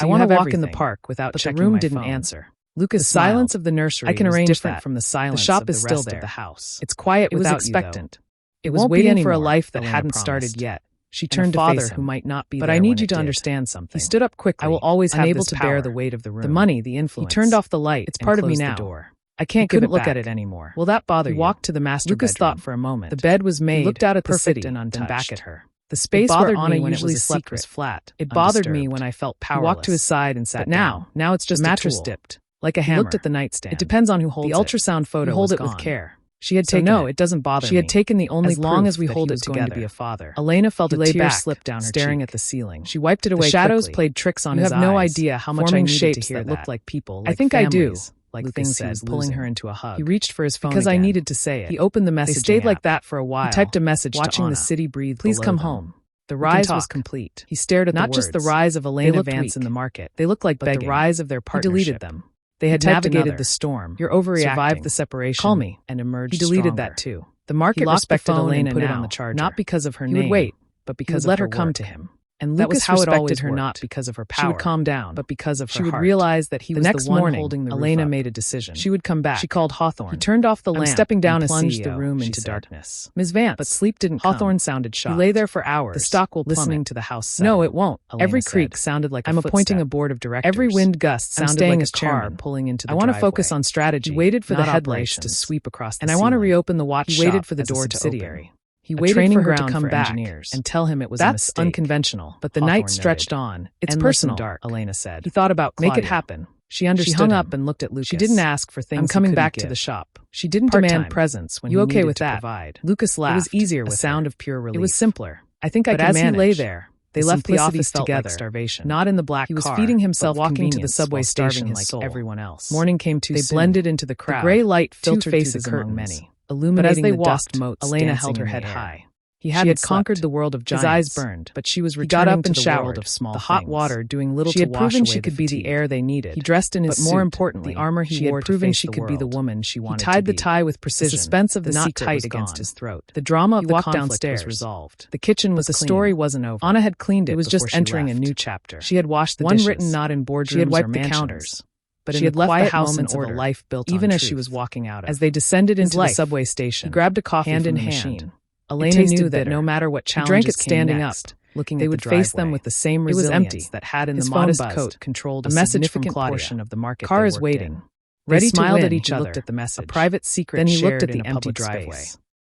A: I want to walk in the park without checking my phone. But the room didn't answer. Lucas smiled. The silence of the nursery was different from the silence of the rest of the house. It's quiet without you. It was expectant. It was waiting for a life that hadn't started yet. She turned to face him, who might not be there. But I need you to understand something. He stood up quickly. I will always have unable to bear the weight of the room, the money, the influence. He turned off the light. It's part of me now. I can't look at it anymore. Will that bother you? He walked to the master bedroom. Lucas thought for a moment. The bed was made. He looked out at the city and untouched. Then back at her. The space where Anna usually slept was flat. It bothered me when I felt powerless. He walked to his side and sat down. Now it's just a mattress dipped, like a hammer. He looked at the nightstand. It depends on who holds it. The ultrasound photo hold it with care. She had taken it doesn't bother me. She had taken the only as long as we hold it together. To be a father. Elena felt a tear slip down her staring at the ceiling. She wiped it away. The shadows played tricks on his eyes. You have no idea how much I needed to hear that looked like people. I think I do. Like Lucas things he was pulling her into a hug. He reached for his phone because I needed to say it. He opened the message. They stayed like that for a while. He typed a message watching to Anna. The city breathe. Please come home. The rise was complete. He stared at not just the rise of Elena Vance in the market. They looked like begging. The rise of their partnership. He deleted them. They had navigated the storm. You're overreacting. Survived the separation. Call me and emerged. He deleted that too. The market respected Elena and put it on the charger. Not because of her name. He would wait, but because of let her come to him. And Lucas respected her not because of her power. She would calm down, but because of her heart. She would realize that he was the one holding the roof up. Elena made a decision. She would come back. She called Hawthorne. He turned off the lamp, stepping down and plunged the room into darkness. Ms. Vance, but sleep didn't come. Hawthorne sounded shocked. He lay there for hours. The stock will plummet. Listening to the house settle. No, it won't. Every creak sounded like a footstep. I'm appointing a board of directors. Every wind gust sounded like a car pulling into the driveway. I want to focus on strategy. He waited for the headlights to sweep across the ceiling. And I want to reopen the watch shop. He waited for the door to open. He waited for her to come back and tell him it was a mistake. That's unconventional. But the night stretched on. It's personal, dark, Elena said. He thought about Claudia. Make it happen. She understood. She hung up and looked at Lucas. She didn't ask for things. I'm coming back to the shop. She didn't demand presents when you okay with that? Provide. Lucas laughed. It was easier with a sound of pure relief. It was simpler. I think I can manage. As he lay there, they left the office together. Like starvation. Not in the black car. He was feeding himself, walking to the subway station like everyone else. Morning came too soon. They blended into the crowd. The gray light filtered faces among many, illuminating the dust motes. Elena held her head high. He had conquered the world of giants. His eyes burned, but she was returning to the world of small things. The hot water doing little to wash away the fatigue. She had proven she could be the air they needed. He dressed in his suit, but more importantly, the armor he wore to face the world. She had proven she could be the woman she wanted to be. He tied the tie with precision. The suspense of the knot tight against his throat. The drama of the conflict was resolved. The kitchen was clean. The story wasn't over. Anna had cleaned it. It was just entering a new chapter. She had washed the dishes. One written knot in boardrooms. She had wiped the counters. But she had left the house in order, life built even as she was walking out of. As they descended into the subway station, he grabbed a coffee hand in hand. Elena knew that no matter what challenges standing up, looking they would face them with the same resilience that had in the modest coat controlled a message from portion of the market. Car is waiting. Ready to win, at each other. Looked at the message. A private secret. Then he looked at the empty driveway.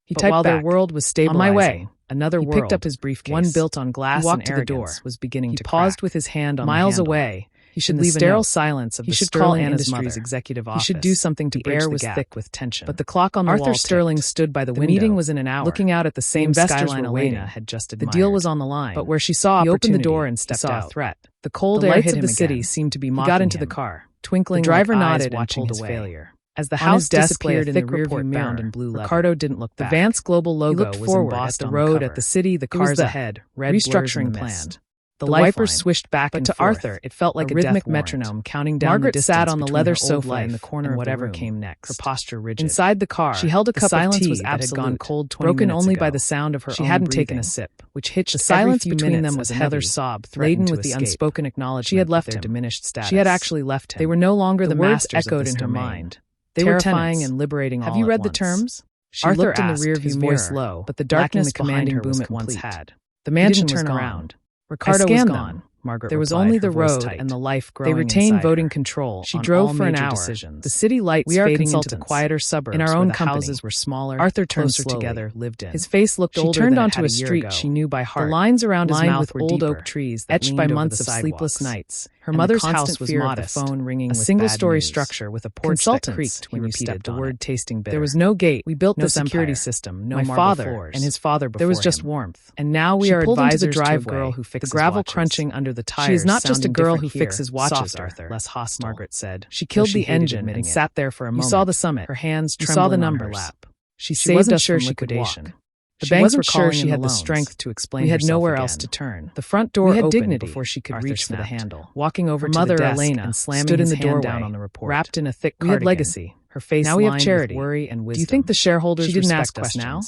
A: He typed while their world was stabilizing. On my way. Another world. He picked up his briefcase. One built on glass and arrogance was beginning to crack. He paused with his hand on miles away. He should leave the sterile silence of the Sterling Industries executive office. He should do something to bridge the gap. The air was thick with tension. But the clock on the wall ticked. Arthur Sterling stood by the window. The meeting was in an hour. Looking out at the same skyline Elena had just admired. The deal was on the line. But where she saw opportunity, he opened the door and stepped out. A threat. The cold air hit him the city seemed to be mocking him. He got into the car, twinkling. The driver nodded and pulled away. Failure. As the house disappeared in the rearview mirror, bound in blue leather. Ricardo didn't look back. The Vance Global logo was embossed on the road, at the city, the cars ahead, red restructuring plan. The wipers swished back and forth. But to Arthur, it felt like a rhythmic metronome counting down the distance. Margaret sat on the leather sofa in the corner of whatever came next, her posture rigid. Inside the car, she held a cup of tea that had gone cold 20 minutes ago, broken only by the sound of her own breathing. She hadn't taken a sip, which hitched the silence between them was another sob, laden with the unspoken acknowledgement she had left their diminished status. She had actually left him. They were no longer the masters echoed in her mind. They were terrifying and liberating all at once. Have you read the terms? She looked in the rearview mirror, low, but the darkness behind her boom at once had. The mansion was gone. Ricardo was gone. Margaret there was replied, only the road and the life growing. They retained voting her. Control. She drove for an hour. Decisions. The city lights fading into the quieter suburbs. In our own company, houses were smaller. Arthur turned slowly, together, lived in. His face looked older. She turned onto a street she knew by heart. The lines around his mouth were old oak trees that etched by months of sleepless nights. Her mother's house was modest, the phone ringing, a single-story structure with a porch that creaked when you stepped the word tasting bitter. There was no gate. We built no security system. No my father and his father before. There was just warmth. And now we are advisors to the drive girl who fixes the gravel crunching under the tires. She is not just a girl who fixes watches, Arthur. Less hostile, Margaret said. She killed the engine and sat there for a moment. You saw the summit. Her hands trembling on her lap. She saved us from liquidation. The banks were sure she had the strength to explain herself. We had nowhere else to turn. The front door opened dignity before she could reach for the handle. Walking over to the desk Elena and slamming his hand down on the report. Wrapped in a thick cardigan. We had legacy. Her face now we have charity, worry and wisdom. Do you think the shareholders she didn't ask us now?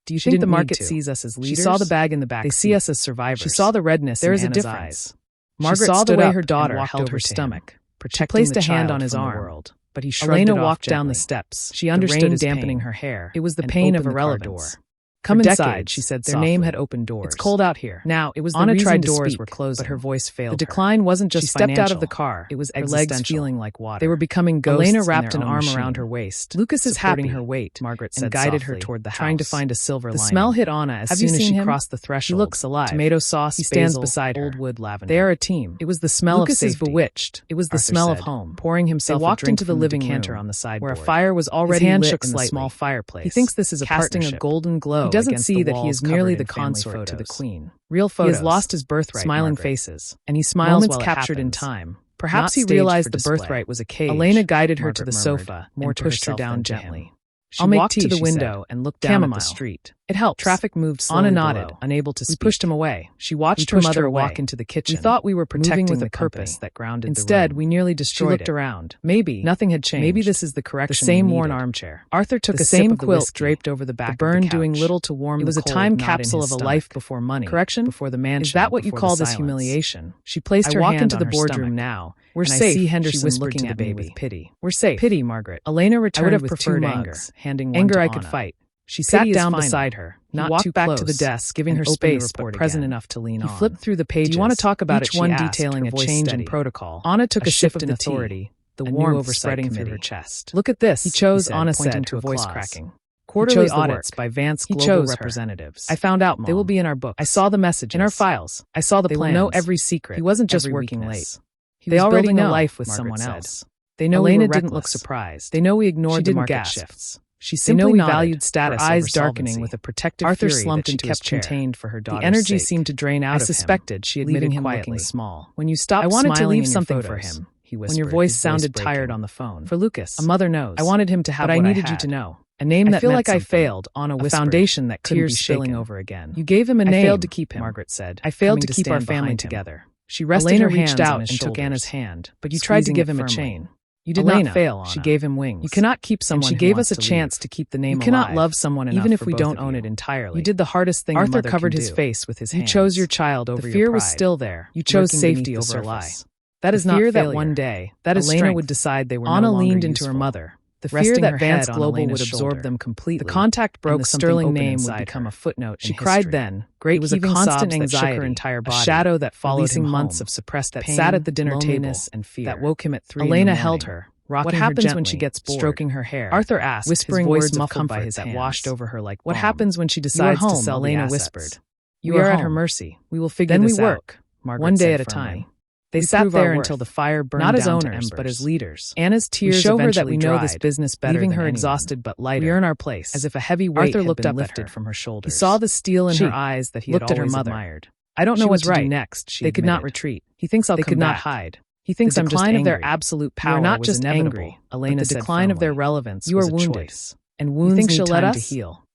A: Do you think the market sees us as leaders? She saw the bag in the back. They see us as survivors. She saw the redness in Anna's eyes. Margaret saw the way her daughter held her stomach, protecting the child. She placed a hand on his arm. But he shrugged Elena walked down the steps. She understood his dampening her hair. It was the pain of irrelevance. Come inside, she said softly. Their name had opened doors. It's cold out here. Now, it was Anna tried doors were closed, but her voice failed. The decline wasn't just financial. She stepped out of the car. It was existential. Her legs feeling like water. They were becoming ghosts. Elena wrapped an arm around her waist. Lucas is happy her weight, Margaret said, and guided her toward the house, trying to find a silver lining. The smell hit Anna as soon as she crossed the threshold. He looks alive. Tomato sauce, he stands beside her. Old wood lavender. They are a team. It was the smell of safety. Lucas is bewitched. It was the smell of home. Pouring himself a drink into the living room on the sideboard, where a fire was already lit in the small fireplace. He thinks this is a casting a golden glow. He doesn't see that he is merely the consort to the queen. Real photos. He has lost his birthright. Smiling faces, and he smiles while captured in time. Perhaps he realized the birthright was a cage. Elena guided her to the sofa, more pushed her down gently. She walked to the window and looked down at the street. It helped. Traffic moved slowly. Anna nodded, unable to speak. We pushed him away. She watched her mother walk into the kitchen. We thought we were protecting with a purpose that grounded. Instead, we nearly destroyed it. She looked around. Maybe nothing had changed. Maybe this is the correction. The same worn armchair. Arthur took a sip of the quilt draped over the back. The burn doing little to warm. It was a time capsule of a life before money. Correction before the mansion. Is that what you call this humiliation? She placed her hand into the boardroom now. We're safe. I see Henderson looking at me with pity. We're safe. Pity, Margaret. Elena returned with two mugs, handing one to Anna. I could fight. She sat down beside her, not too back to the desk, giving her space but present enough to lean on. He flipped through the pages. Do you want to talk about each one detailing a change in protocol? Anna took a shift in authority, the warmth spreading through her chest. Look at this, he chose, Anna said, her voice cracking. Quarterly audits by Vance Global Representatives. I found out, Mom. They will be in our books. I saw the messages. In our files. I saw the plans. They will know every secret. He wasn't just working late. They already know a life with someone else. They know Elena didn't look surprised. They know we ignored the market shifts. She simply valued status, her eyes darkening with a protective Arthur fury slumped that she kept contained for her daughter's sake. The energy seemed to drain out of him. I suspected, she admitted him quietly. Small. When you stopped, I wanted to leave something for him, he whispered. When your voice sounded tired on the phone. For Lucas, a mother knows. I wanted him to have what I needed you to know. A name that I feel like I failed, Anna whispered. A foundation that couldn't be spilling over again. You gave him a name. I failed to keep him, Margaret said. I failed to keep our family together. She rested her hand out and took Anna's hand, but you tried to give him a chain. You did not fail, Anna. She gave him wings. You cannot keep someone. She gave us a chance to keep the name alive. You cannot love someone enough even if we don't own it entirely. You did the hardest thing. Arthur covered his face with his hands. You chose your child over your pride. The fear was still there. You chose safety over a lie. That is not failure. That one day, that is Elena would decide they were no longer useful. Anna leaned into her mother. The fear that Vance Global would absorb them completely. The contact broke. The sterling name would become a footnote. She cried then. Great was a constant anxiety, her entire body, a shadow that followed him months of suppressed pain, sat at the dinner table and fear that woke him at 3 a.m. Elena held her. What happens when she gets bored? Stroking her hair. Arthur asked, whispering words of comfort that washed over her like balm. What happens when she decides to sell the assets? Elena whispered. You are at her mercy. We will figure this out. Then we work, one day at a time. They sat there until the fire burned down, not as owners, but as leaders. Anna's tears show her that we know this business better, leaving her exhausted but lighter. We earn our place, as if a heavy weight had been lifted from her shoulders. He saw the steel in her eyes that he had always admired. I don't know what to do next. They could not retreat. He thinks I'll come back. They could not hide. He thinks I'm just angry. The decline of their absolute power was not just angry, Elena said. The decline of their relevance. You are wounded, and wounds need time to heal.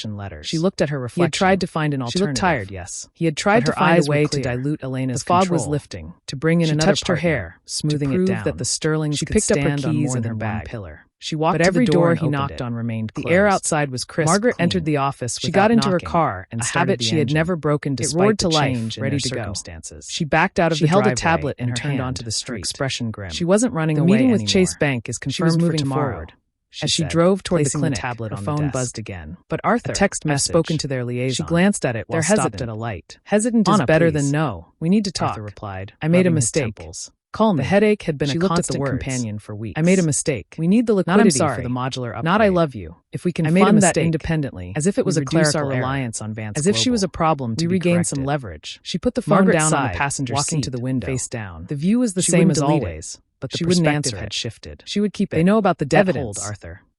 A: rejection letters. She looked at her reflection. He had tried to find an alternative. She looked tired, yes. He had tried to find a way to dilute Elena's control. The fog was lifting, to bring in another partner, her hair, smoothing it down. That the Sterlings she picked up her keys and her bag. Pillar. She walked but every door he knocked on remained closed. The air outside was crisp. Margaret entered the office. She got into her car and started a habit she had never broken despite it roared to life, ready to go. She backed out of the driveway. She held a tablet in her hand, turned onto the street. Her expression grim. She wasn't running away. The meeting with Chase Bank is confirmed for tomorrow. As she drove toward the clinic, her phone buzzed again. But Arthur, a text message, spoken to their liaison. She glanced at it while stopped at a light. Hesitant is better than no. We need to talk. Arthur replied. I made a mistake. Call me. The headache had been a constant companion for weeks. I made a mistake. We need the liquidity for the modular upgrade. Not I love you. If we can fund that independently, as if it was a clerical error, reliance on Vance as if she was a problem to be regain some leverage. She put the phone down on the passenger seat, walking to the window, face down. The view was the same as always, but the perspective had shifted. She would keep it. They know about the debt hold, Arthur.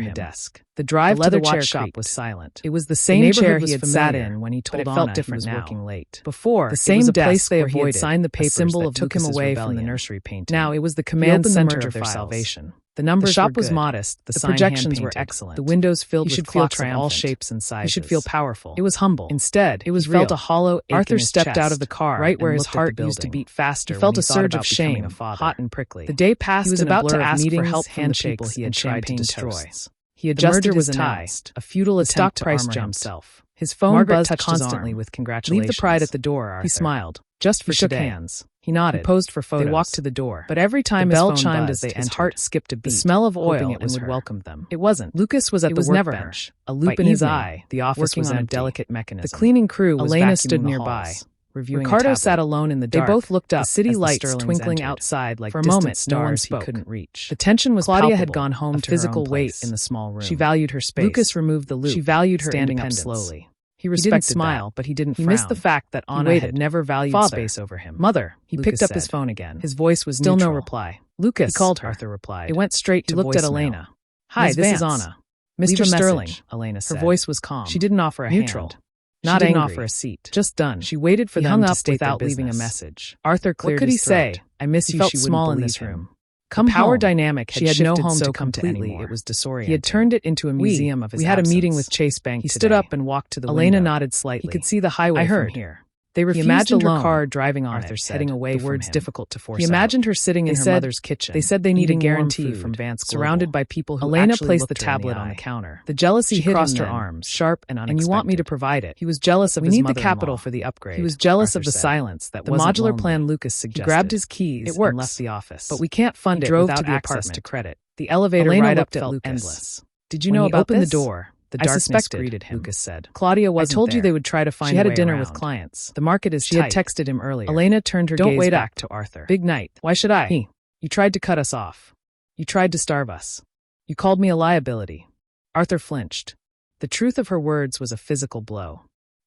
A: behind the desk. The drive to the watch shop was silent. It was the
B: same
A: same
B: chair
A: chair
B: he
A: he
B: had
A: had
B: sat
A: sat
B: in
A: in when he told
B: it
A: Anna
B: felt
A: he
B: different
A: was
B: now.
A: working late. Before,
B: The same
A: it was a
B: desk
A: place they
B: where he had
A: avoided,
B: signed the
A: a
B: papers
A: symbol
B: that
A: of
B: took him
A: Lucas's
B: away from the
A: rebellion.
B: nursery painting.
A: Now it was the
B: He
A: command
B: opened the
A: center
B: merger
A: of their
B: files.
A: salvation. The numbers
B: The shop
A: were
B: was
A: good.
B: modest,
A: The
B: sign
A: projections were
B: hand-painted,
A: excellent.
B: the windows filled
A: He
B: with
A: should feel
B: clocks of all
A: triumphant.
B: shapes and sizes.
A: He should feel powerful.
B: It was humble.
A: Instead,
B: it was
A: he
B: real.
A: felt a hollow ache
B: Arthur
A: in his
B: stepped out
A: chest,
B: of the car
A: right where
B: and
A: his
B: looked at
A: heart
B: the
A: used to
B: building.
A: beat faster.
B: He felt
A: when
B: a surge
A: thought
B: of
A: about becoming
B: shame,
A: a father.
B: hot and prickly.
A: The day passed
B: He was
A: in
B: about
A: a
B: to
A: blur of
B: ask for
A: meetings,
B: help from the people
A: handshakes,
B: he had
A: and
B: tried to
A: champagne
B: destroy.
A: toasts. He
B: The
A: adjusted
B: merger
A: his
B: was
A: tie,
B: announced.
A: a futile
B: The
A: attempt
B: stock
A: to
B: price
A: armor
B: jumped.
A: himself. His phone
B: Margaret
A: buzzed
B: touched his
A: constantly
B: arm.
A: with congratulations.
B: Leave the pride at the door, Arthur.
A: He smiled. Just for
B: He shook
A: today.
B: hands.
A: He nodded.
B: He posed for photos.
A: They walked to the door.
B: But every time
A: the
B: his
A: bell
B: phone
A: chimed
B: buzzed,
A: as they
B: his
A: entered.
B: heart skipped a beat.
A: The smell of oil
B: hoping it was
A: would
B: her.
A: welcome them.
B: It wasn't.
A: Lucas was at
B: It
A: the
B: was never
A: workbench,
B: her.
A: a loop
B: By
A: in his
B: evening,
A: eye.
B: the office
A: working
B: was
A: on a
B: empty.
A: delicate mechanism.
B: The cleaning crew was
A: Elena
B: vacuuming
A: stood
B: the
A: nearby,
B: halls. reviewing
A: Ricardo
B: a tablet.
A: sat alone in the dark.
B: They both looked up,
A: the city
B: as the
A: lights
B: Sterlings
A: twinkling
B: entered.
A: outside like
B: For a
A: distant
B: moment, no one
A: stars
B: spoke.
A: he couldn't reach.
B: The tension was
A: Claudia had
B: palpable,
A: gone home
B: a
A: to her
B: physical
A: own
B: weight
A: place.
B: in the small room.
A: She valued her space.
B: Lucas removed the loop.
A: She valued her
B: standing up
A: independence.
B: slowly.
A: He
B: respected
A: didn't smile,
B: that.
A: but he didn't
B: He
A: frown.
B: missed the fact that Anna had never valued space over him.
A: Mother,
B: He
A: Lucas
B: picked up
A: said.
B: his phone again.
A: His voice was
B: Still
A: neutral.
B: no reply.
A: Lucas,
B: He called her.
A: Arthur replied.
B: It went straight
A: He
B: to
A: looked at
B: voicemail.
A: Elena. Hi,
B: Ms.
A: this is
B: Vance.
A: Anna.
B: Leave
A: Mr.
B: a
A: Sterling,
B: message,
A: Elena
B: Her
A: said.
B: voice was calm.
A: She didn't offer a
B: neutral.
A: hand.
B: Not
A: She didn't
B: angry.
A: offer a seat.
B: Just done.
A: She waited for
B: He
A: them
B: hung
A: to
B: up
A: state
B: without
A: their
B: leaving a
A: business.
B: message.
A: Arthur cleared
B: What could he
A: his throat.
B: say? I miss
A: He
B: you.
A: felt
B: She
A: small
B: wouldn't
A: in this
B: believe him.
A: room.
B: Come
A: The power
B: home.
A: dynamic
B: She
A: had
B: had no
A: shifted
B: home
A: so
B: to come to
A: completely
B: anymore.
A: it was disorienting.
B: He had turned it into a museum of his
A: We had a meeting
B: absence.
A: with Chase Bank
B: He
A: today.
B: stood up and walked to the
A: Elena
B: window.
A: nodded slightly.
B: He could see the highway
A: I heard.
B: from here.
A: They
B: He
A: refused
B: imagined
A: a loan.
B: her car driving on
A: Arthur
B: it,
A: said,
B: heading away
A: the
B: from
A: words
B: him.
A: difficult to force
B: He
A: out.
B: imagined her sitting in
A: They
B: her
A: said-
B: mother's kitchen.
A: They said they needed
B: eating warm
A: guarantee
B: food,
A: from Vance Global.
B: surrounded by people who
A: Elena
B: actually
A: placed the
B: looked her in
A: tablet on
B: eye.
A: the counter.
B: The jealousy
A: She
B: hit
A: crossed
B: him
A: her
B: then,
A: arms,
B: sharp and unexpected.
A: and you want me to provide it.
B: He was jealous of
A: We
B: his
A: need the
B: mother-in-law.
A: capital for the upgrade.
B: He was jealous
A: Arthur
B: of the
A: said.
B: silence that
A: The
B: wasn't
A: modular
B: lonely.
A: plan Lucas
B: He
A: suggested.
B: grabbed his keys
A: It works,
B: and left the office.
A: But we can't fund
B: He
A: it
B: drove
A: without
B: to the
A: access
B: apartment.
A: to credit.
B: The elevator
A: Elena
B: ride up
A: looked at
B: felt
A: Lucas.
B: endless.
A: Did you
B: When
A: know
B: he
A: about
B: opened
A: this?
B: the door, the
A: I
B: darkness
A: suspected,
B: greeted him.
A: Lucas said.
B: Claudia wasn't
A: I told you
B: there.
A: they would try to find
B: She
A: a
B: had a
A: way
B: dinner
A: around.
B: with clients.
A: The market is
B: She
A: tight.
B: had texted him earlier.
A: Elena turned her
B: Don't
A: gaze
B: wait
A: back
B: up.
A: to Arthur.
B: Big night.
A: Why should I?
B: He.
A: You tried to cut us off. You tried to starve us. You called me a liability. Arthur flinched. The truth of her words was a physical blow.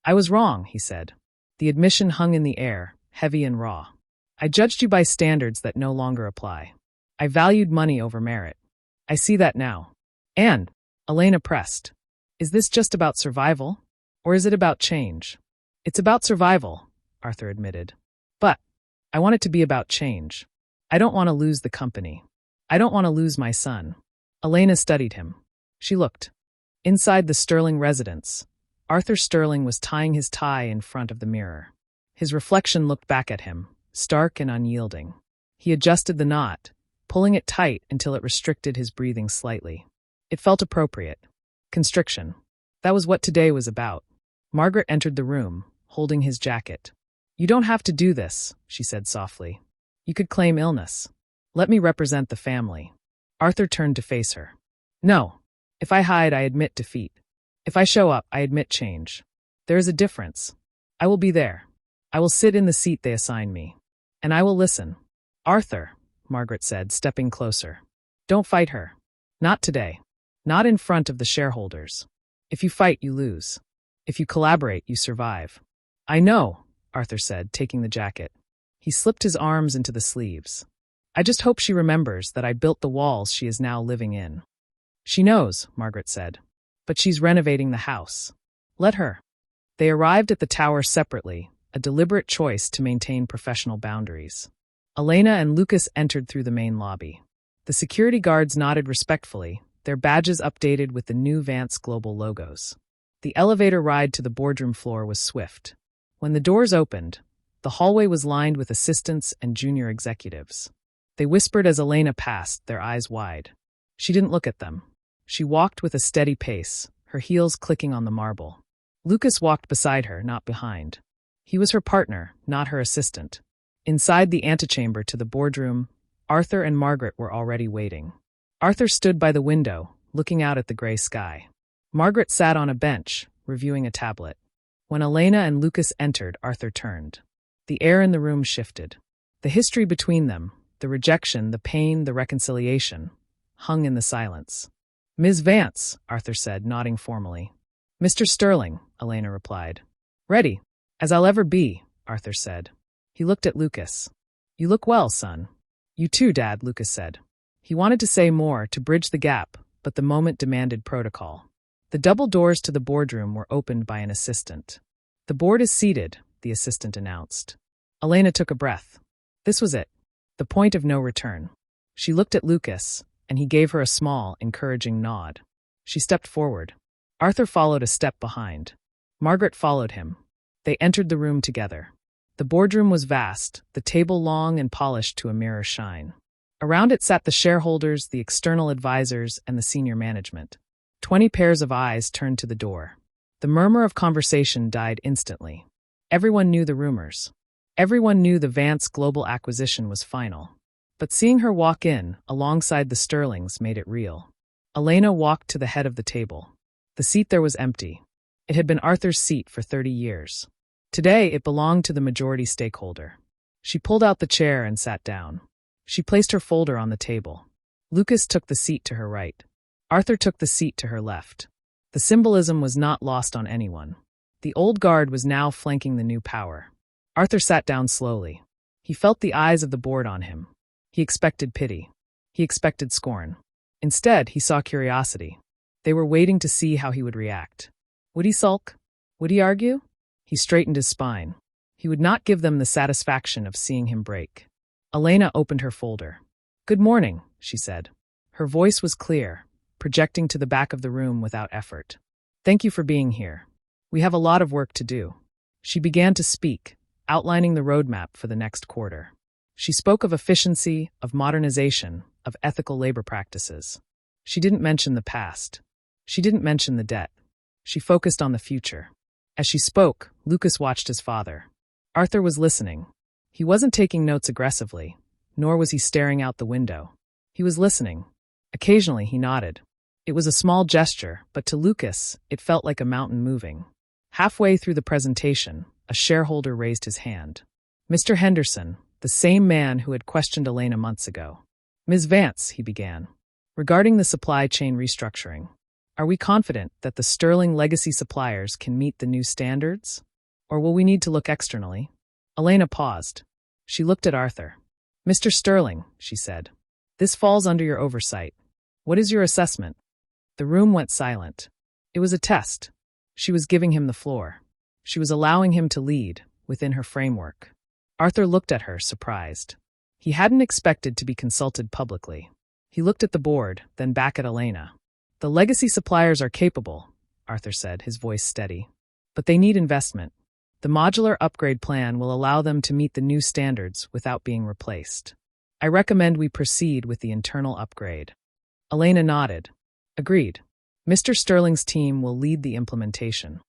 A: I was wrong, he said. The admission hung in the air, heavy and raw. I judged you by standards that no longer apply. I valued money over merit. I see that now. And, Elena pressed, is this just about survival? Or is it about change? It's about survival, Arthur admitted. But I want it to be about change. I don't want to lose the company. I don't want to lose my son. Elena studied him. She looked. Inside the Sterling residence, Arthur Sterling was tying his tie in front of the mirror. His reflection looked back at him, stark and unyielding. He adjusted the knot, pulling it tight until it restricted his breathing slightly. It felt appropriate. Constriction. That was what today was about. Margaret entered the room, holding his jacket. You don't have to do this, she said softly. You could claim illness. Let me represent the family. Arthur turned to face her. No. If I hide, I admit defeat. If I show up, I admit change. There is a difference. I will be there. I will sit in the seat they assign me. And I will listen. Arthur, Margaret said, stepping closer. Don't fight her. Not today. Not in front of the shareholders. If you fight, you lose. If you collaborate, you survive. I know, Arthur said, taking the jacket. He slipped his arms into the sleeves. I just hope she remembers that I built the walls she is now living in. She knows, Margaret said. But she's renovating the house. Let her. They arrived at the tower separately, a deliberate choice to maintain professional boundaries. Elena and Lucas entered through the main lobby. The security guards nodded respectfully, their badges updated with the new Vance Global logos. The elevator ride to the boardroom floor was swift. When the doors opened, the hallway was lined with assistants and junior executives. They whispered as Elena passed, their eyes wide. She didn't look at them. She walked with a steady pace, her heels clicking on the marble. Lucas walked beside her, not behind. He was her partner, not her assistant. Inside the antechamber to the boardroom, Arthur and Margaret were already waiting. Arthur stood by the window, looking out at the gray sky. Margaret sat on a bench, reviewing a tablet. When Elena and Lucas entered, Arthur turned. The air in the room shifted. The history between them, the rejection, the pain, the reconciliation, hung in the silence. Ms. Vance, Arthur said, nodding formally. Mr. Sterling, Elena replied. Ready, as I'll ever be, Arthur said. He looked at Lucas. You look well, son. You too, Dad, Lucas said. He wanted to say more, to bridge the gap, but the moment demanded protocol. The double doors to the boardroom were opened by an assistant. The board is seated, the assistant announced. Elena took a breath. This was it. The point of no return. She looked at Lucas, and he gave her a small, encouraging nod. She stepped forward. Arthur followed a step behind. Margaret followed him. They entered the room together. The boardroom was vast, the table long and polished to a mirror shine. Around it sat the shareholders, the external advisors, and the senior management. 20 pairs of eyes turned to the door. The murmur of conversation died instantly. Everyone knew the rumors. Everyone knew the Vance Global acquisition was final. But seeing her walk in, alongside the Sterlings, made it real. Elena walked to the head of the table. The seat there was empty. It had been Arthur's seat for 30 years. Today, it belonged to the majority stakeholder. She pulled out the chair and sat down. She placed her folder on the table. Lucas took the seat to her right. Arthur took the seat to her left. The symbolism was not lost on anyone. The old guard was now flanking the new power. Arthur sat down slowly. He felt the eyes of the board on him. He expected pity. He expected scorn. Instead, he saw curiosity. They were waiting to see how he would react. Would he sulk? Would he argue? He straightened his spine. He would not give them the satisfaction of seeing him break. Elena opened her folder. "Good morning," she said. Her voice was clear, projecting to the back of the room without effort. "Thank you for being here. We have a lot of work to do." She began to speak, outlining the roadmap for the next quarter. She spoke of efficiency, of modernization, of ethical labor practices. She didn't mention the past. She didn't mention the debt. She focused on the future. As she spoke, Lucas watched his father. Arthur was listening. He wasn't taking notes aggressively, nor was he staring out the window. He was listening. Occasionally, he nodded. It was a small gesture, but to Lucas, it felt like a mountain moving. Halfway through the presentation, a shareholder raised his hand. Mr. Henderson, the same man who had questioned Elena months ago. "Ms. Vance," he began, "regarding the supply chain restructuring, are we confident that the Sterling legacy suppliers can meet the new standards? Or will we need to look externally?" Elena paused. She looked at Arthur. "Mr. Sterling," she said, "this falls under your oversight. What is your assessment?" The room went silent. It was a test. She was giving him the floor. She was allowing him to lead, within her framework. Arthur looked at her, surprised. He hadn't expected to be consulted publicly. He looked at the board, then back at Elena. "The legacy suppliers are capable," Arthur said, his voice steady. "But they need investment. The modular upgrade plan will allow them to meet the new standards without being replaced. I recommend we proceed with the internal upgrade." Elena nodded. "Agreed. Mr. Sterling's team will lead the implementation."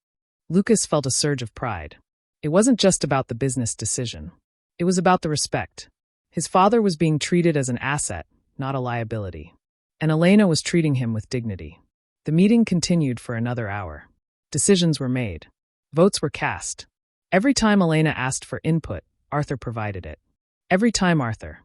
A: Lucas felt a surge of pride. It wasn't just about the business decision. It was about the respect. His father was being treated as an asset, not a liability. And Elena was treating him with dignity. The meeting continued for another hour. Decisions were made. Votes were cast. Every time Elena asked for input, Arthur provided it. Every time Arthur,